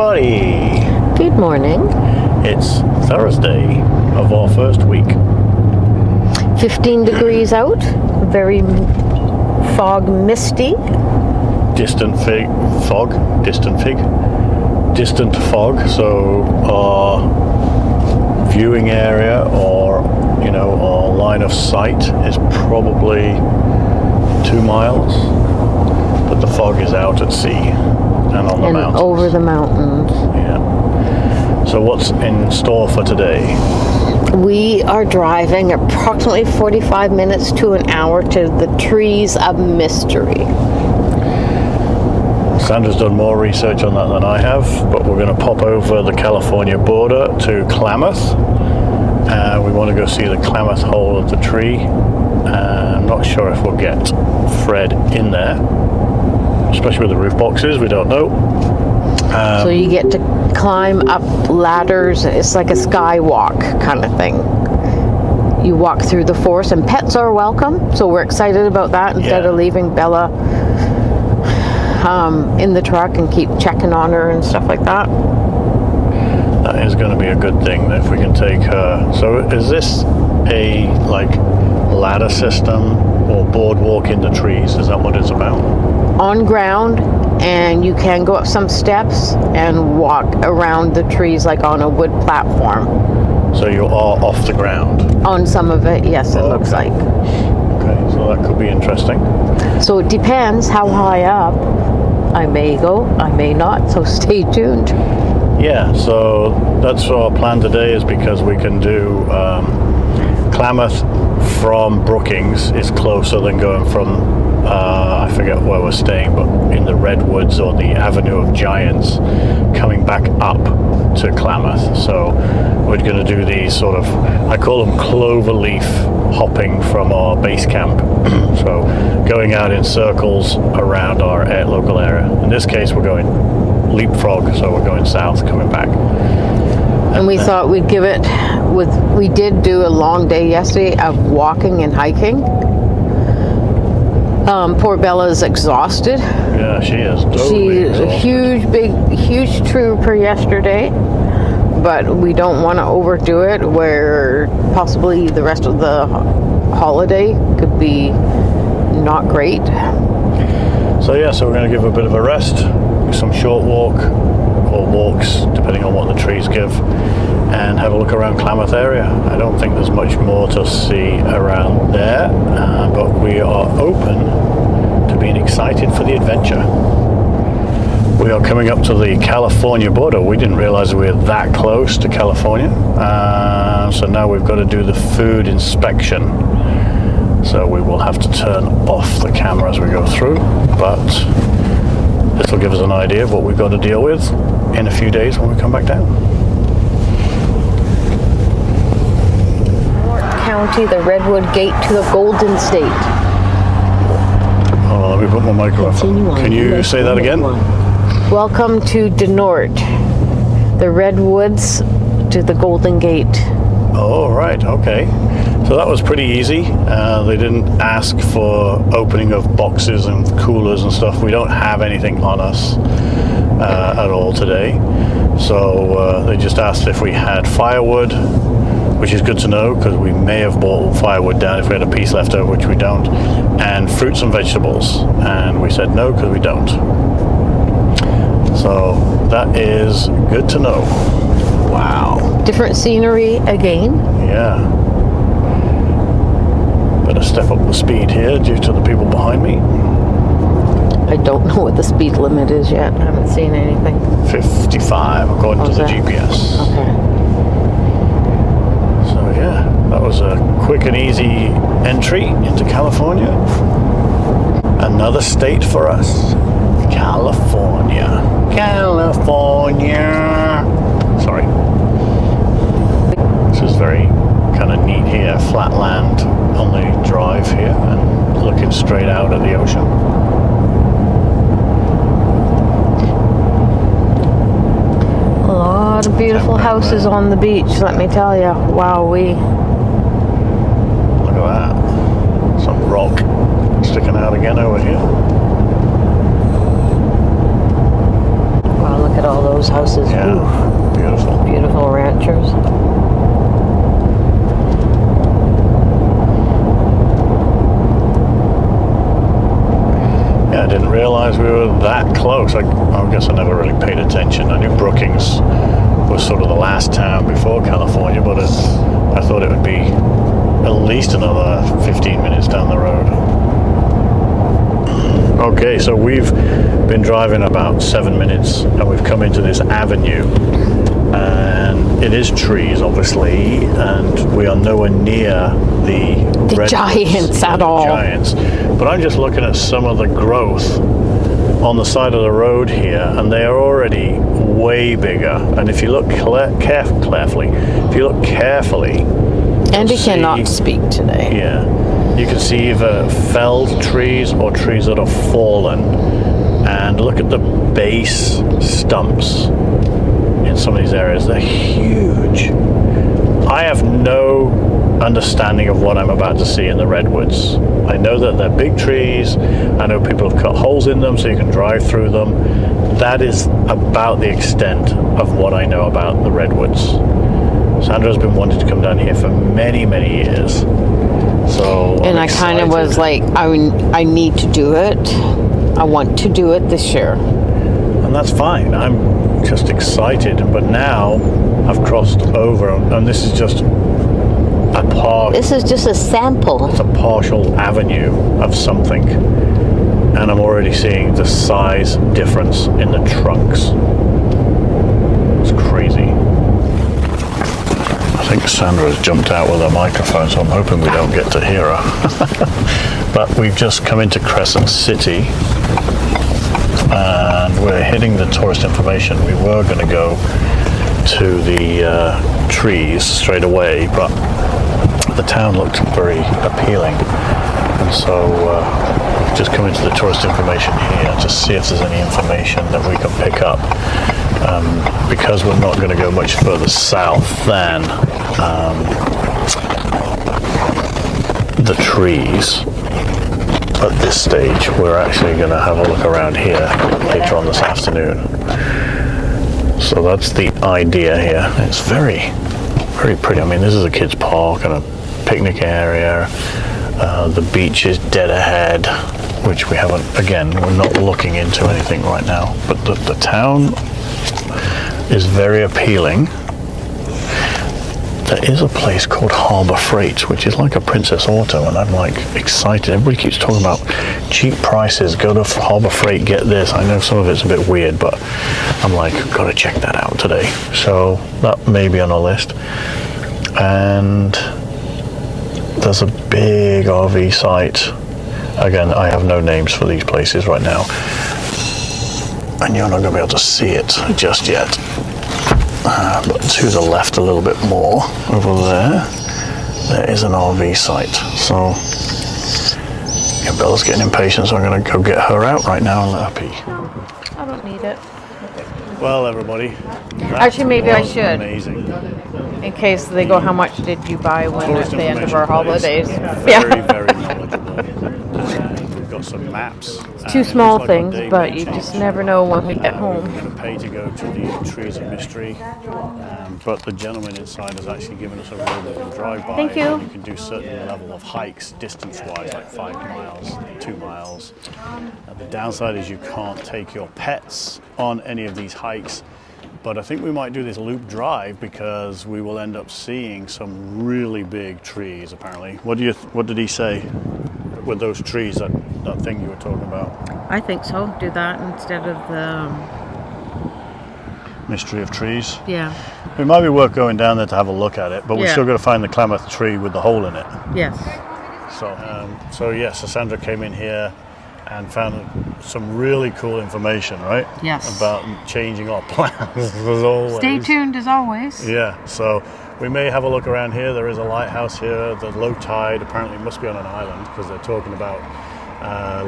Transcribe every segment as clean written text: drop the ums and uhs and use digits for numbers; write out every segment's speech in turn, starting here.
everybody. Good morning. It's Thursday of our first week. 15 degrees out, very fog misty. Distant fog. So our viewing area or, our line of sight is probably 2 miles. But the fog is out at sea and on the mountains. Over the mountains. Yeah. So what's in store for today? We are driving approximately 45 minutes to an hour to the Trees of Mystery. Sandra's done more research on that than I have, but we're going to pop over the California border to Klamath. We want to go see the Klamath hole of the tree. I'm not sure if we'll get Fred in there, especially with the roof boxes. We don't know. So you get to climb up ladders. It's like a skywalk kind of thing. You walk through the forest, and pets are welcome. So we're excited about that instead of leaving Bella in the truck and keep checking on her and stuff like that. That is going to be a good thing if we can take her. So is this a ladder system or boardwalk in the trees? Is that what it's about? On ground, and you can go up some steps and walk around the trees like on a wood platform. So you are off the ground? On some of it, yes, it looks like. Okay, so that could be interesting. So it depends how high up. I may go, I may not, so stay tuned. Yeah, so that's our plan today, is because we can do Klamath from Brookings is closer than going from I forget where we're staying, but in the Redwoods or the Avenue of Giants, coming back up to Klamath. So we're going to do these sort of, I call them clover leaf hopping from our base camp. So going out in circles around our local area. In this case, we're going leapfrog, so we're going south, coming back. And we thought we'd give it we did do a long day yesterday of walking and hiking. Poor Bella's exhausted. Yeah, she is. Totally She's a huge trooper yesterday, but we don't want to overdo it where possibly the rest of the holiday could be not great. So we're going to give a bit of a rest, do some short walk or walks, depending on what the trees give, and have a look around Klamath area. I don't think there's much more to see around there, but we are open to being excited for the adventure. We are coming up to the California border. We didn't realize we were that close to California, so now we've got to do the food inspection. So we will have to turn off the camera as we go through, but this will give us an idea of what we've got to deal with in a few days when we come back down. County, the Redwood Gate to the Golden State. Oh, let me put my microphone. Can you say that again? Welcome to Denort, the Redwoods to the Golden Gate. Oh, right, okay. So that was pretty easy. They didn't ask for opening of boxes and coolers and stuff. We don't have anything on us at all today. So they just asked if we had firewood, which is good to know because we may have bought firewood down if we had a piece left over, which we don't, and fruits and vegetables. And we said no because we don't. So that is good to know. Wow. Different scenery again. Yeah. Better step up the speed here due to the people behind me. I don't know what the speed limit is yet. I haven't seen anything. 55 according to the GPS. Okay. So yeah, that was a quick and easy entry into California. Another state for us. California. Sorry. This is very kind of neat here. Flat land on the drive here and looking straight out at the ocean. A lot of beautiful houses on the beach, let me tell you. Wowee. Look at that. Some rock sticking out again over here. Wow, look at all those houses. Yeah, Ooh, beautiful. beautiful ranchers. Yeah, I didn't realize we were that close. I guess I never really paid attention. I knew Brookings was sort of the last town before California, but I thought it would be at least another 15 minutes down the road. Okay, so we've been driving about 7 minutes and we've come into this avenue, and it is trees obviously, and we are nowhere near the giants at all. Giants. But I'm just looking at some of the growth on the side of the road here, and they are already way bigger. And if you look carefully, Andy cannot speak today. yeah, you can see either felled trees or trees that have fallen. And look at the base stumps in some of these areas. They're huge. I have no understanding of what I'm about to see in the redwoods. I know that they're big trees. I know people have cut holes in them so you can drive through them. That is about the extent of what I know about the redwoods. Sandra's been wanting to come down here for many, many years. So And I kind of was like, I need to do it. I want to do it this year. And that's fine. I'm just excited. But now I've crossed over, and this is just a park. This is just a sample. It's a partial avenue of something. And I'm already seeing the size difference in the trunks. It's crazy. I think Sandra's jumped out with her microphone, so I'm hoping we don't get to hear her. But we've just come into Crescent City, and we're hitting the tourist information. We were going to go to the trees straight away, but the town looked very appealing, and so just come into the tourist information here to see if there's any information that we can pick up, because we're not going to go much further south than the trees. At this stage, we're actually going to have a look around here later on this afternoon. So that's the idea here. It's very, very pretty. I mean, this is a kid's park and a picnic area. The beach is dead ahead, which we haven't, again, we're not looking into anything right now. But the town is very appealing. There is a place called Harbor Freight, which is like a Princess Auto, and I'm like excited. Everybody keeps talking about cheap prices. Go to Harbor Freight, get this. I know some of it's a bit weird, but I'm like, gotta check that out today. So that may be on our list. And there's a big RV site. Again, I have no names for these places right now, and you're not going to be able to see it just yet. But to the left a little bit more, over there is an RV site. So yeah, Bella's getting impatient, so I'm going to go get her out right now and let her pee. I don't need it. Well, everybody, Actually, maybe I should. Amazing. In case they go, how much did you buy when Tourist at the end of our information place. holidays? Very, very knowledgeable. We've got some maps. Two small things, but you just never know when we get home. We're going to pay to go to the Trees of Mystery, but the gentleman inside has actually given us a road drive-by. Thank you. You can do certain level of hikes distance-wise, like 5 miles, 2 miles. The downside is you can't take your pets on any of these hikes. But I think we might do this loop drive because we will end up seeing some really big trees. Apparently, what did he say with those trees? That thing you were talking about. I think so. Do that instead of the Mystery of trees. yeah. It might be worth going down there to have a look at it, but we're Yeah. still got to find the Klamath tree with the hole in it. Yes. So yes, Sandra came in here and found some really cool information, right? Yes. About changing our plans as always. Stay tuned as always. Yeah, so we may have a look around here. There is a lighthouse here. The low tide apparently must be on an island because they're talking about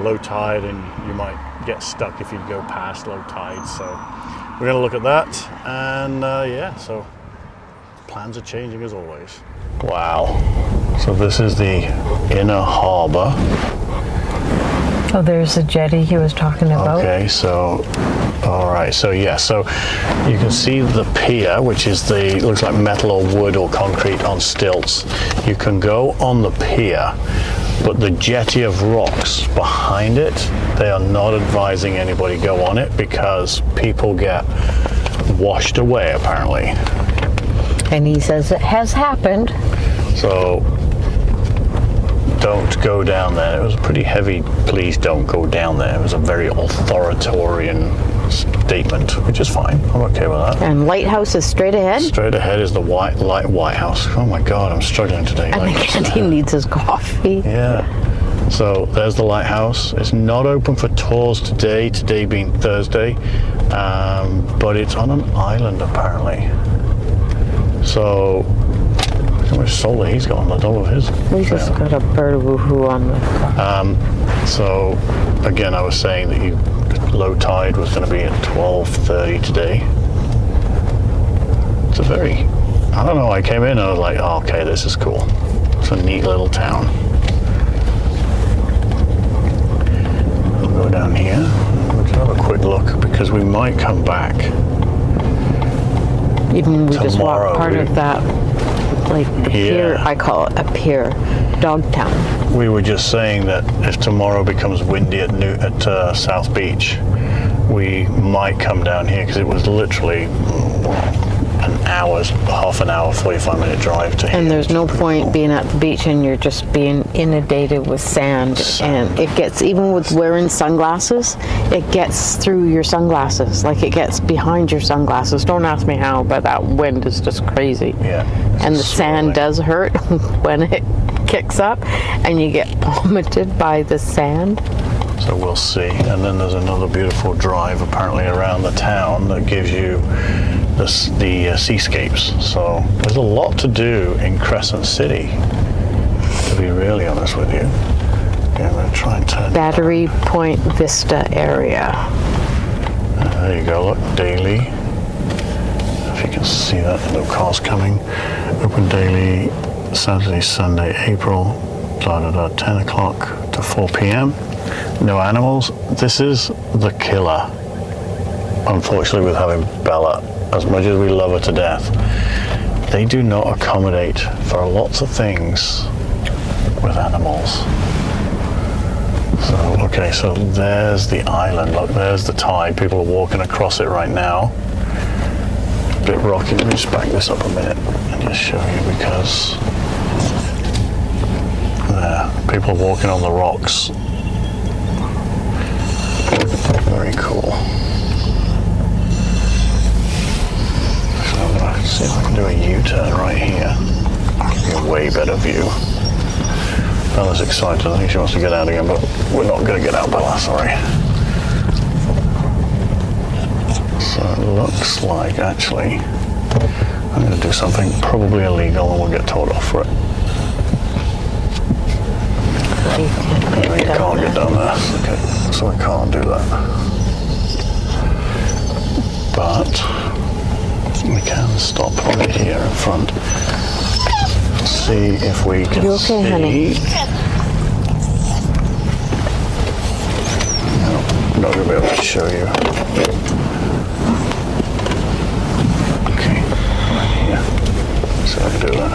low tide, and you might get stuck if you go past low tide. So we're going to look at that, and yeah, so plans are changing as always. Wow. So this is the inner harbour. Oh, there's the jetty he was talking about. Okay, so, all right, so yeah, so you can see the pier, which is looks like metal or wood or concrete on stilts. You can go on the pier, but the jetty of rocks behind it, they are not advising anybody go on it because people get washed away, apparently. And he says it has happened. So don't go down there. It was pretty heavy, please don't go down there. It was a very authoritarian statement, which is fine. I'm okay with that. And lighthouse is straight ahead. Straight ahead is the White House. Oh my God, I'm struggling today. I think he needs his coffee. Yeah. So there's the lighthouse. It's not open for tours today being Thursday, but it's on an island apparently. So how much solar he's got on the top of his? He's just got a bird woohoo on the So again, I was saying that low tide was going to be at 12:30 today. It's a very, I don't know, I came in and I was like, oh, okay, this is cool. It's a neat little town. We'll go down here. We'll have a quick look because we might come back. Even we just Tomorrow, walked part of that, like the pier, I call it a pier, Dogtown. We were just saying that if tomorrow becomes windy at South Beach, we might come down here because it was literally half an hour, 45-minute drive to here. And there's no point being at the beach and you're just being inundated with sand. And it gets, even with wearing sunglasses, it gets through your sunglasses. Like it gets behind your sunglasses. Don't ask me how, but that wind is just crazy. Yeah. And the sand does hurt when it kicks up and you get plummeted by the sand. So we'll see. And then there's another beautiful drive apparently around the town that gives you the seascapes. So there's a lot to do in Crescent City, to be really honest with you. Okay, I'm going to try and turn Battery Point Vista area. There you go, look, daily. If you can see that, no cars coming. Open daily, Saturday, Sunday, April, 10 o'clock to 4 p.m. No animals. This is the killer. Unfortunately, with having Bella, as much as we love her to death, they do not accommodate for lots of things with animals. So, okay, so there's the island. Look, there's the tide. People are walking across it right now. A bit rocky. Let me just back this up a minute and just show you because there, people are walking on the rocks. Very cool. I'm going to see if I can do a U-turn right here. Give you a way better view. Bella's excited. I think she wants to get out again, but we're not going to get out, Bella, sorry. So it looks like, actually, I'm going to do something probably illegal and we'll get told off for it. No, you can't get down there. Okay, so I can't do that. But we can stop right here in front. See if we can You okay, honey? No, I'm not going to be able to show you. Okay, right here. See if I can do that.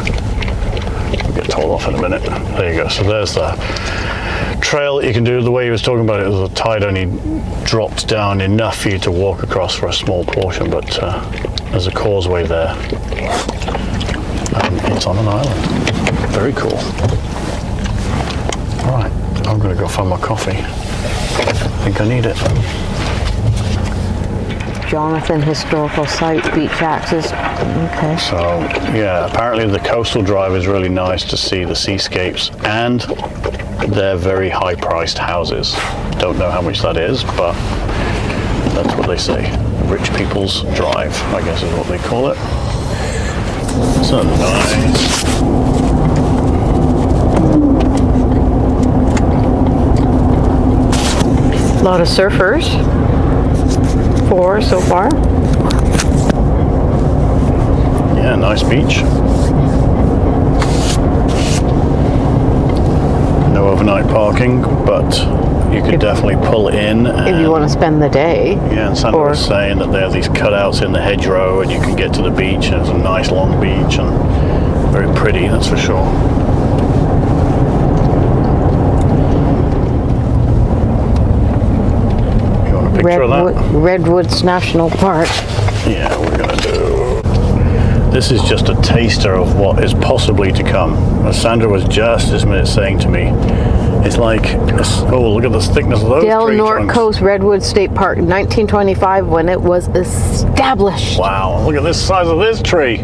I'll get told off in a minute. There you go. So there's the trail that you can do. The way he was talking about it, the tide only dropped down enough for you to walk across for a small portion, but there's a causeway there. It's on an island. Very cool. Right, I'm going to go find my coffee. I think I need it. Jonathan Historical Site, beach access. Okay. So, yeah, apparently the coastal drive is really nice to see the seascapes, and they're very high-priced houses. Don't know how much that is, but that's what they say. Rich people's drive, I guess is what they call it. So nice. A lot of surfers. 4 so far. Yeah, nice beach. No overnight parking, but you could definitely pull in. If you want to spend the day. Yeah, and Sandra was saying that they have these cutouts in the hedgerow and you can get to the beach, and it's a nice long beach and very pretty, that's for sure. You want a picture of that? Redwoods National Park. Yeah, we're going to do... This is just a taster of what is possibly to come. As Sandra was just this minute saying to me, it's like, oh, look at the thickness of those Dale tree North trunks. Coast Redwood State Park, 1925, when it was established. Wow, look at this size of this tree.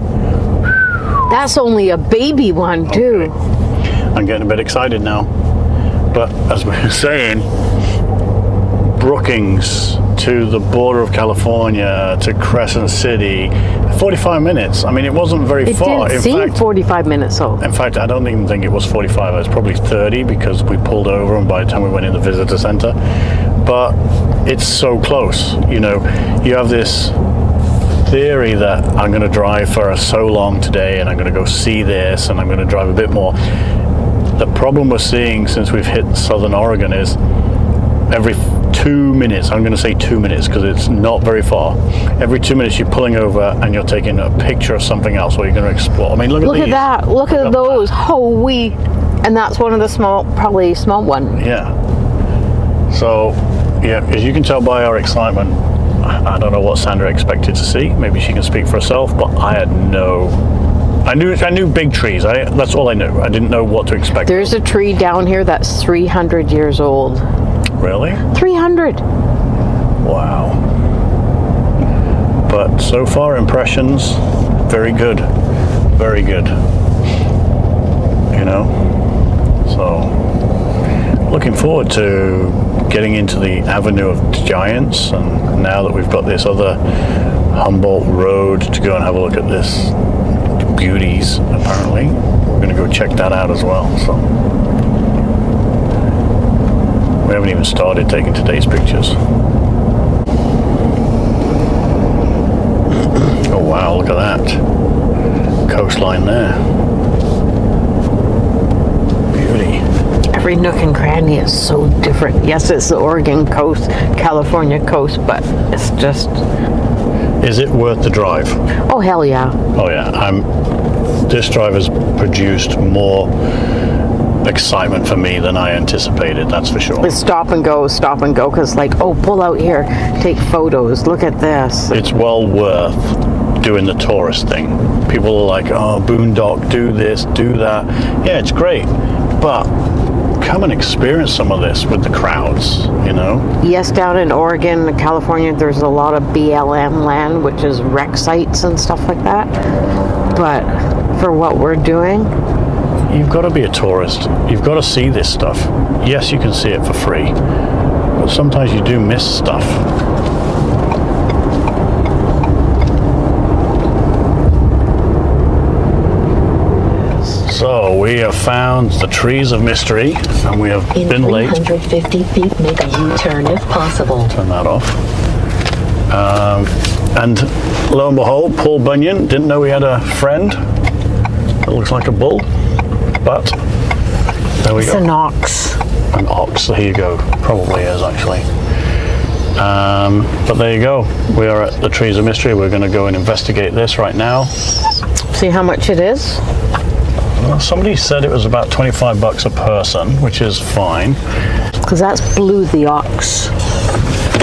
That's only a baby one, too. Okay. I'm getting a bit excited now. But as we were saying, Brookings to the border of California to Crescent City, 45 minutes. I mean, it wasn't very far. It didn't seem 45 minutes, though. In fact, I don't even think it was 45. It was probably 30 because we pulled over, and by the time we went in the visitor center. But it's so close. You know, you have this theory that I'm going to drive for so long today, and I'm going to go see this, and I'm going to drive a bit more. The problem we're seeing since we've hit Southern Oregon is every 2 minutes, I'm going to say 2 minutes because it's not very far. Every 2 minutes you're pulling over and you're taking a picture of something else, or you're going to explore. I mean, look at these. That. Look at those. Holy. And that's one of the small, probably small one. Yeah. So, yeah, as you can tell by our excitement, I don't know what Sandra expected to see. Maybe she can speak for herself, but I had no... I knew big trees. That's all I knew. I didn't know what to expect. There's a tree down here that's 300 years old. Really? 300. Wow. But so far, impressions, very good. Very good. You know? So, looking forward to getting into the Avenue of Giants, and now that we've got this other Humboldt Road to go and have a look at this beauties, apparently. We're going to go check that out as well. So we haven't even started taking today's pictures. Oh wow, look at that. Coastline there. Beauty. Every nook and cranny is so different. Yes, it's the Oregon coast, California coast, but it's just... Is it worth the drive? Oh, hell yeah. Oh yeah. This drive has produced more excitement for me than I anticipated, that's for sure. It's stop and go, because like, oh, pull out here, take photos, look at this. It's well worth doing the tourist thing. People are like, oh, boondock, do this, do that. Yeah, it's great, but come and experience some of this with the crowds, you know? Yes, down in Oregon, California, there's a lot of BLM land, which is wreck sites and stuff like that. But for what we're doing, you've got to be a tourist. You've got to see this stuff. Yes, you can see it for free, but sometimes you do miss stuff. So we have found the trees of mystery, and we have been late. In 350 feet, make a U-turn if possible. Turn that off. And lo and behold, Paul Bunyan didn't know he had a friend that looks like a bull, but there we go. it's an ox. An ox, there you go. Probably is, actually. But there you go. We are at the Trees of Mystery. We're going to go and investigate this right now. See how much it is? Well, somebody said it was about $25 a person, which is fine. Because that's Blue the ox.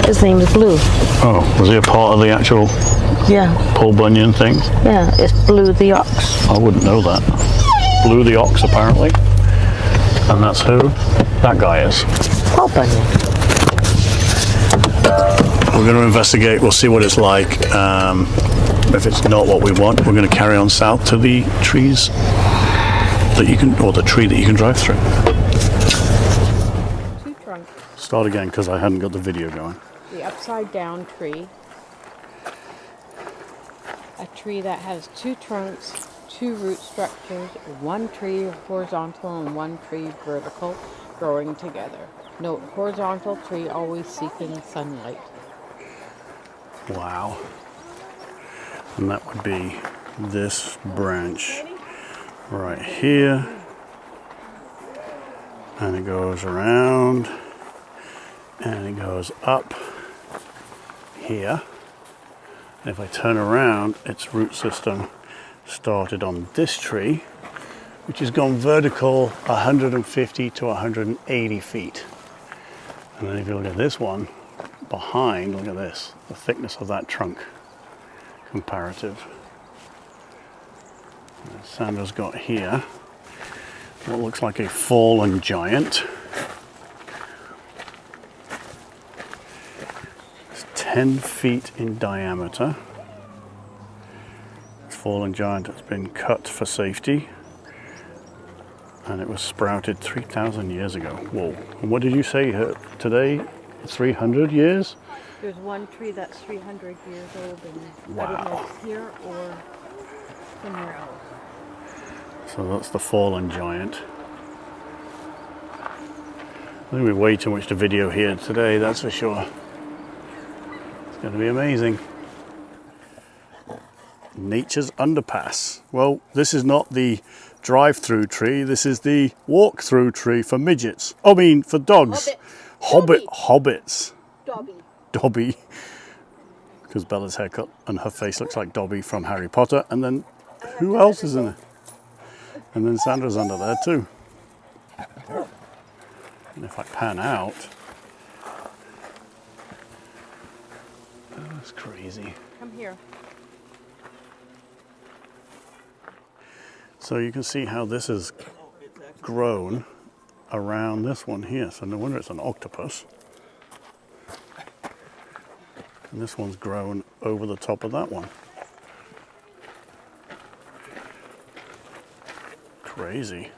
His name is Blue. Oh, was he a part of the actual Yeah. Paul Bunyan thing? Yeah, it's Blue the ox. I wouldn't know that. Blue the ox, apparently. And that's who that guy is. Paul Bunyan. We're going to investigate. We'll see what it's like. If it's not what we want, we're going to carry on south to the trees that you can, or the tree that you can drive through. Two trunks. Start again because I hadn't got the video going. The upside down tree. A tree that has two trunks, two root structures, one tree horizontal and one tree vertical growing together. Note, horizontal tree always seeking sunlight. Wow. And that would be this branch right here. And it goes around And it goes up here. And if I turn around, its root system started on this tree, which has gone vertical 150 to 180 feet. And then if you look at this one behind, look at this, the thickness of that trunk comparative. And Sandra's got here what looks like a fallen giant. It's 10 feet in diameter. This fallen giant has been cut for safety, and it was sprouted 3,000 years ago. Whoa. And what did you say today? 300 years? There's one tree that's 300 years old, and wow. I don't know if it's here or somewhere else. So that's the fallen giant. I think we way too much to video here today, that's for sure. It's going to be amazing. Nature's underpass. Well, this is not the drive-through tree, this is the walk-through tree for midgets. I mean, for dogs. Hobbits. Dobby. Because Bella's haircut and her face looks like Dobby from Harry Potter. And then, who else is in it? And then Sandra's under there too. And if I pan out, that's crazy. Come here. So you can see how this has grown around this one here. So no wonder it's an octopus. And this one's grown over the top of that one. Crazy.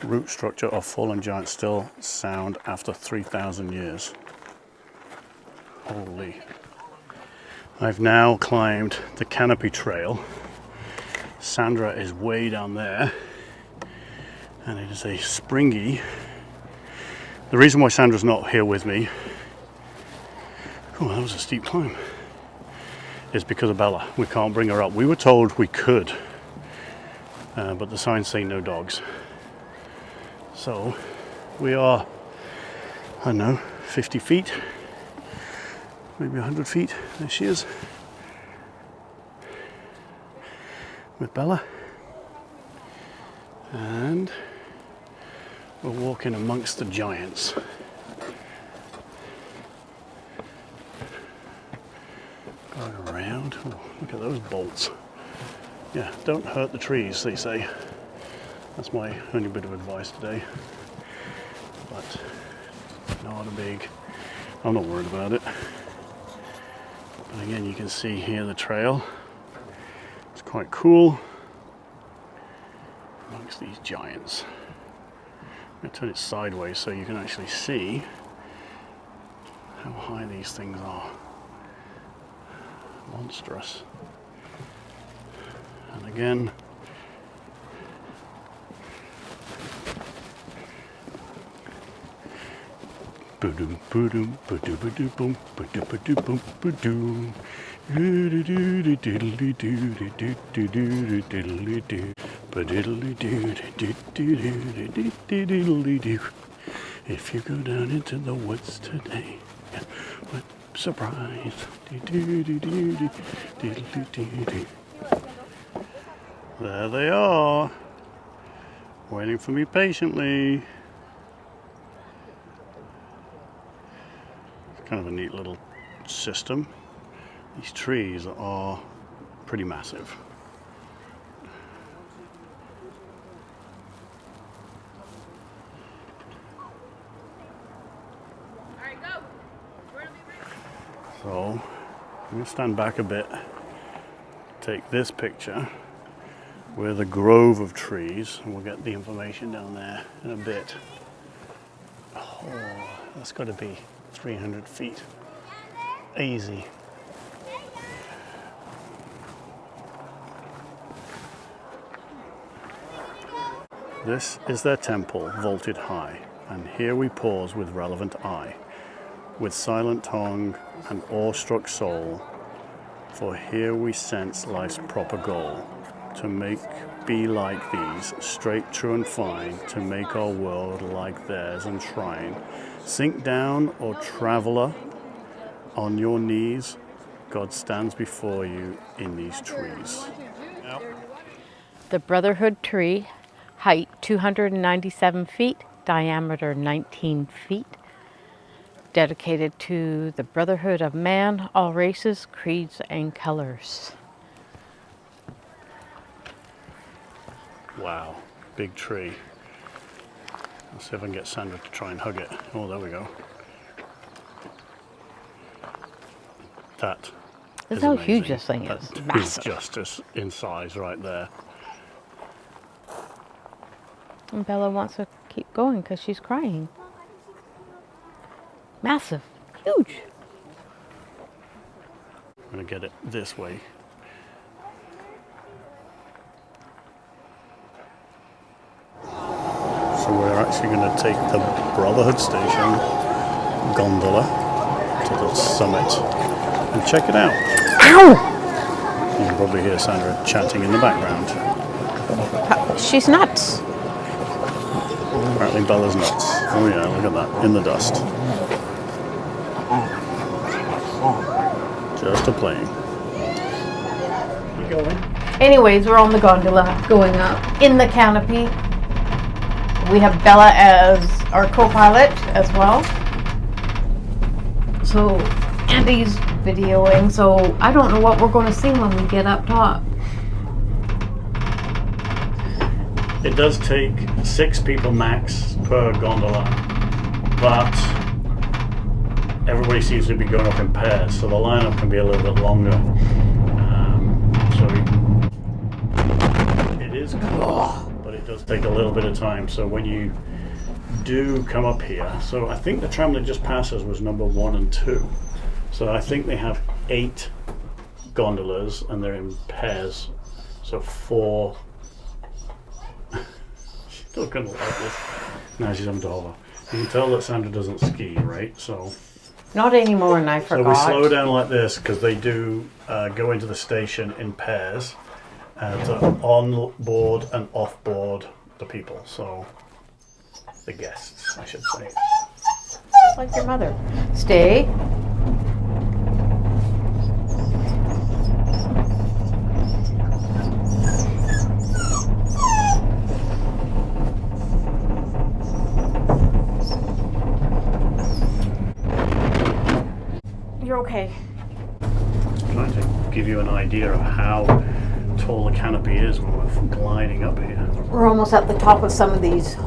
Root structure of fallen giant still sound after 3,000 years. Holy. I've now climbed the canopy trail. Sandra is way down there, and it is a springy. The reason why Sandra's not here with me, oh, that was a steep climb, is because of Bella. We can't bring her up. We were told we could, but the signs say no dogs. So we are, I don't know, 50 feet, maybe 100 feet. There she is, with Bella. And we're walking amongst the giants. Going around. Oh, look at those bolts. Yeah, don't hurt the trees, they say. That's my only bit of advice today. But not a big, I'm not worried about it. But again, you can see here the trail. It's quite cool amongst these giants. I'm going to turn it sideways so you can actually see how high these things are. Monstrous. And again, ba-doom, ba-doom, ba-doo, ba-doo, boom, ba-doo, ba-doo, boom, ba-doo. If you go down into the woods today, what surprise. There they are, waiting for me patiently. It's kind of a neat little system. These trees are pretty massive. So I'm going to stand back a bit, take this picture with a grove of trees, and we'll get the information down there in a bit. Oh, that's got to be 300 feet. Easy. This is their temple, vaulted high, and here we pause with relevant eye, with silent tongue and awestruck soul, for here we sense life's proper goal, to be like these, straight, true and fine, to make our world like theirs and shrine. Sink down, or traveler, on your knees, God stands before you in these trees. The Brotherhood tree, height 297 feet, diameter 19 feet. Dedicated to the brotherhood of man, all races, creeds, and colors. Wow, big tree. Let's see if I can get Sandra to try and hug it. Oh, there we go. That This is is how amazing. huge this thing is. That is Massive. justice in size right there. And Bella wants to keep going because she's crying. Massive. Huge. I'm going to get it this way. So we're actually going to take the Brotherhood Station gondola to the summit and check it out. Ow! You can probably hear Sandra chanting in the background. She's nuts. Apparently Bella's nuts. Oh yeah, look at that, in the dust. Just a plane. You going? Anyways, we're on the gondola going up in the canopy. We have Bella as our co-pilot as well. So Andy's videoing, so I don't know what we're going to see when we get up top. It does take 6 people max per gondola, but everybody seems to be going up in pairs, so the lineup can be a little bit longer. So it is cool, but it does take a little bit of time. So when you do come up here, so I think the tram that just passed us was number 1 and 2. So I think they have 8 gondolas and they're in pairs. So 4. She's not gonna like this. Now she's having to hover. You can tell that Sandra doesn't ski, right? So Not anymore, and I forgot. so we slow down like this because they do go into the station in pairs to on board and off board the people. So the guests, I should say. Just like your mother. Stay. You're okay. Trying to give you an idea of how tall the canopy is when we're gliding up here. We're almost at the top of some of these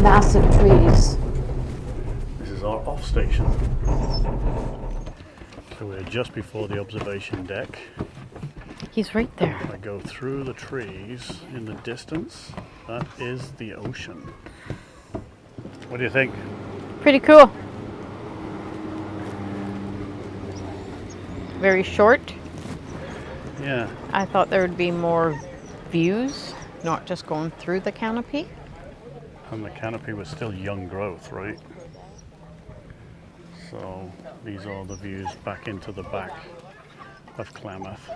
massive trees. This is our off station. So we're just before the observation deck. He's right there. I go through the trees in the distance. That is the ocean. What do you think? Pretty cool. Very short. Yeah. I thought there would be more views, not just going through the canopy. And the canopy was still young growth, right? So these are the views back into the back of Klamath.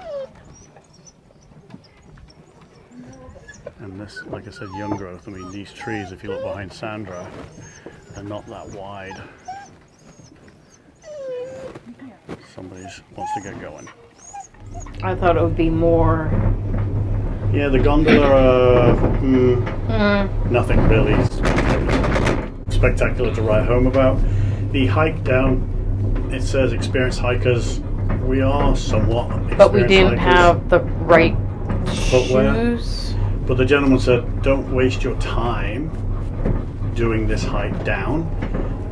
And this, like I said, young growth. I mean, these trees, if you look behind Sandra, they're not that wide. Somebody wants to get going. I thought it would be more. Yeah, the gondola, nothing really spectacular to write home about. The hike down, it says experienced hikers. We are somewhat experienced But we didn't hikers. have the right Footwear. shoes. But the gentleman said, don't waste your time doing this hike down.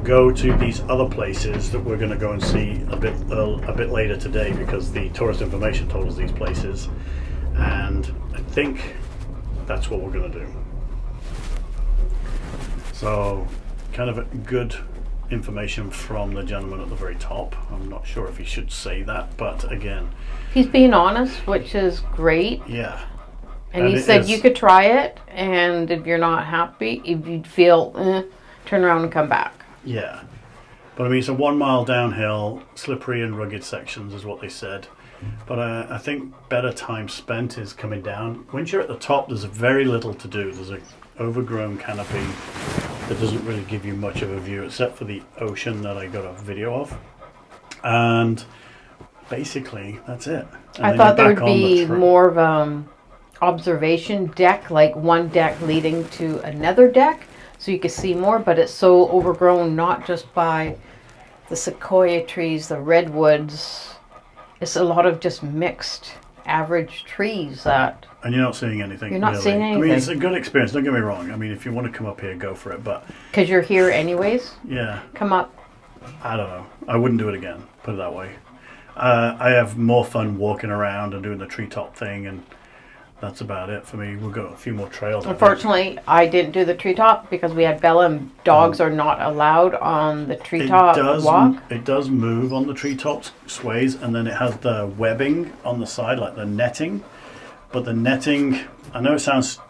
Go to these other places that we're going to go and see a bit later today, because the tourist information told us these places, and I think that's what we're going to do. So kind of good information from the gentleman at the very top. I'm not sure if he should say that, but again, He's being honest, which is great. yeah. And he it said is- you could try it, and if you're not happy, if you feel, turn around and come back. Yeah, but I mean, it's a 1 mile downhill, slippery and rugged sections is what they said. But I think better time spent is coming down. Once you're at the top, there's very little to do. There's an overgrown canopy that doesn't really give you much of a view, except for the ocean that I got a video of. And basically, that's it. And I then thought you're there back would on the be more of observation deck, like one deck leading to another deck, so you could see more, but it's so overgrown, not just by the sequoia trees, the redwoods. It's a lot of just mixed average trees that... And you're not seeing anything. You're not really. seeing anything. I mean, it's a good experience, don't get me wrong. I mean, if you want to come up here, go for it. But because you're here anyways. yeah, Come up. I don't know. I wouldn't do it again, put it that way. I have more fun walking around and doing the treetop thing, and that's about it for me. We've got a few more trails. Unfortunately, I didn't do the treetop because we had Bella, and dogs are not allowed on the treetop walk. It does move on the treetops, sways, and then it has the webbing on the side, like the netting. But the netting, I know it sounds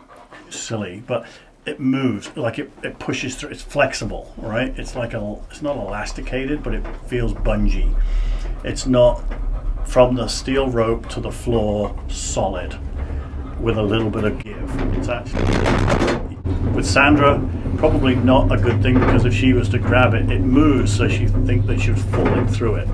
silly, but it moves, like it pushes through. It's flexible, right? It's like it's not elasticated, but it feels bungee. It's not from the steel rope to the floor solid with a little bit of give. It's actually, with Sandra, probably not a good thing, because if she was to grab it, it moves, so she'd think that she was falling through it.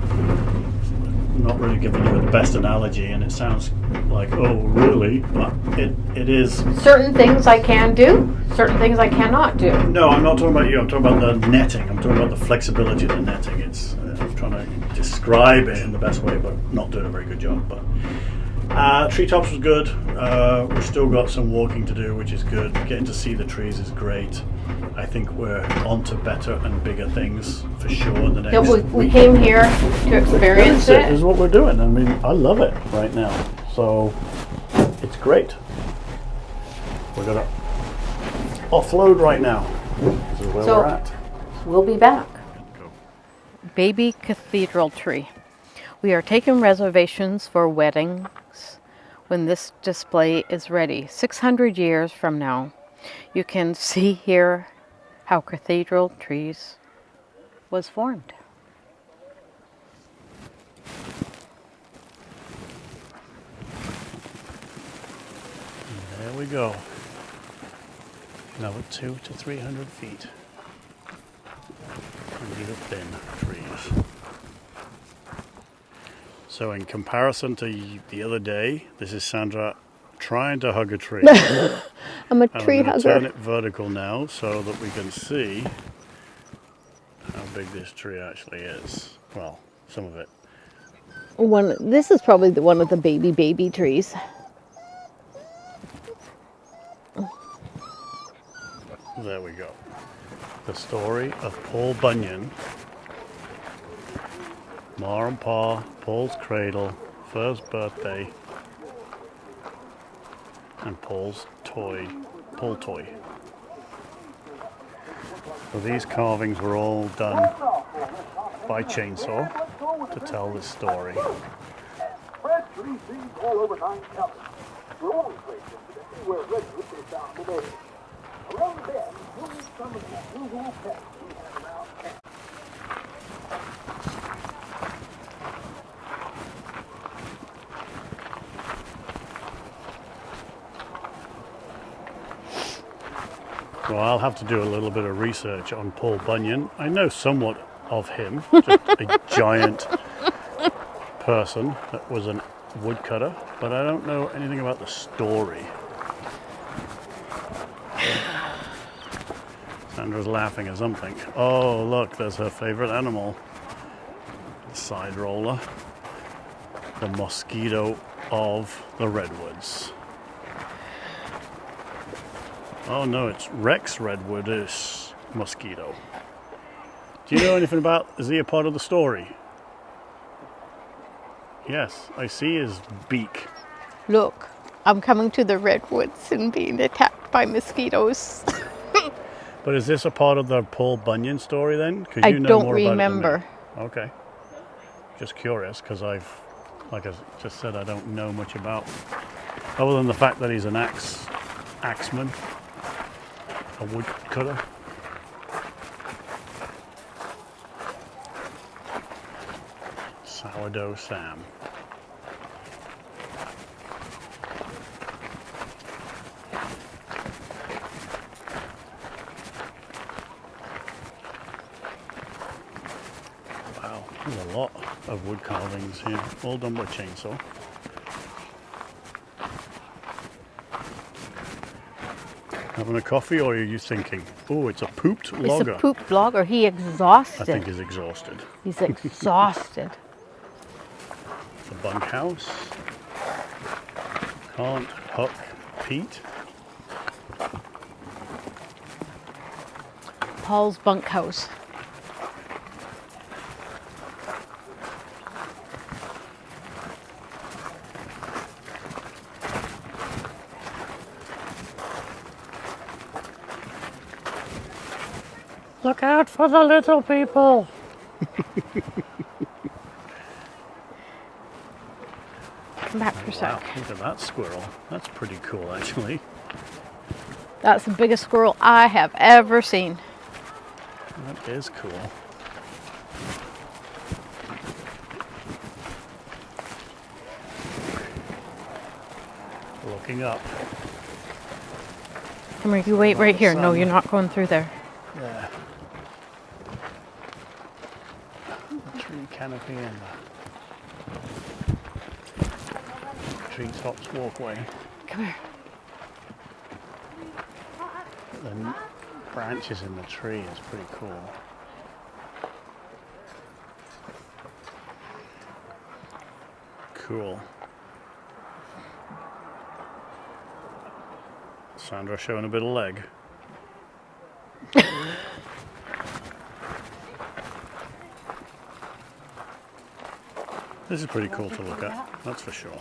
Not really giving you the best analogy, and it sounds like, oh really, but it is. Certain things I can do, certain things I cannot do. No, I'm not talking about you, I'm talking about the netting. I'm talking about the flexibility of the netting. It's I'm trying to describe it in the best way, but not doing a very good job. But treetops was good. We've still got some walking to do, which is good. Getting to see the trees is great. I think we're on to better and bigger things for sure in the next We came here to experience This is it. what we're doing. I mean, I love it right now. So it's great. We're gonna offload right now. This is where we're at. We'll be back. Baby cathedral tree. We are taking reservations for weddings when this display is ready. 600 years from now, you can see here how cathedral trees was formed. There we go. Another 200 to 300 feet. And these are thin trees. So in comparison to the other day, this is Sandra trying to hug a tree. I'm a And tree I'm going to hugger. turn it vertical now so that we can see how big this tree actually is. Well, some of it. This is probably one of the baby trees. There we go. The story of Paul Bunyan. Ma and Pa, Paul's cradle, first birthday, and Paul's toy, Paul toy. So these carvings were all done by chainsaw to tell this story. Red trees seen all over 9 counties. The only place where redwoods is found today. Around the bend, you'll meet some of the usual pets we have around camp. Well, I'll have to do a little bit of research on Paul Bunyan. I know somewhat of him, just a giant person that was a woodcutter, but I don't know anything about the story. Sandra's laughing at something. Oh, look, there's her favorite animal. The side roller. The mosquito of the redwoods. Oh no, it's Rex Redwood is mosquito. Do you know anything about, is he a part of the story? Yes, I see his beak. Look, I'm coming to the redwoods and being attacked by mosquitoes. But is this a part of the Paul Bunyan story then? 'Cause I you know don't more about it than remember. me. Okay. Just curious, because like I just said, I don't know much about, other than the fact that he's an axeman, a woodcutter. Sourdough Sam. of wood carvings here, all done by chainsaw. Having a coffee, or are you thinking, oh, it's a pooped logger? It's a pooped logger. He exhausted. I think he's exhausted. He's exhausted. The bunkhouse. Can't huck Pete. Paul's bunkhouse. Look out for the little people. Come back for a Wow, sec. look at that squirrel. That's pretty cool, actually. That's the biggest squirrel I have ever seen. That is cool. Looking up. Come here, you wait right here. No, you're not going through there. Yeah. The tree canopy and the treetops walkway. Come here. The branches in the tree is pretty cool. Cool. Sandra showing a bit of leg. This is pretty cool to look at, that's for sure.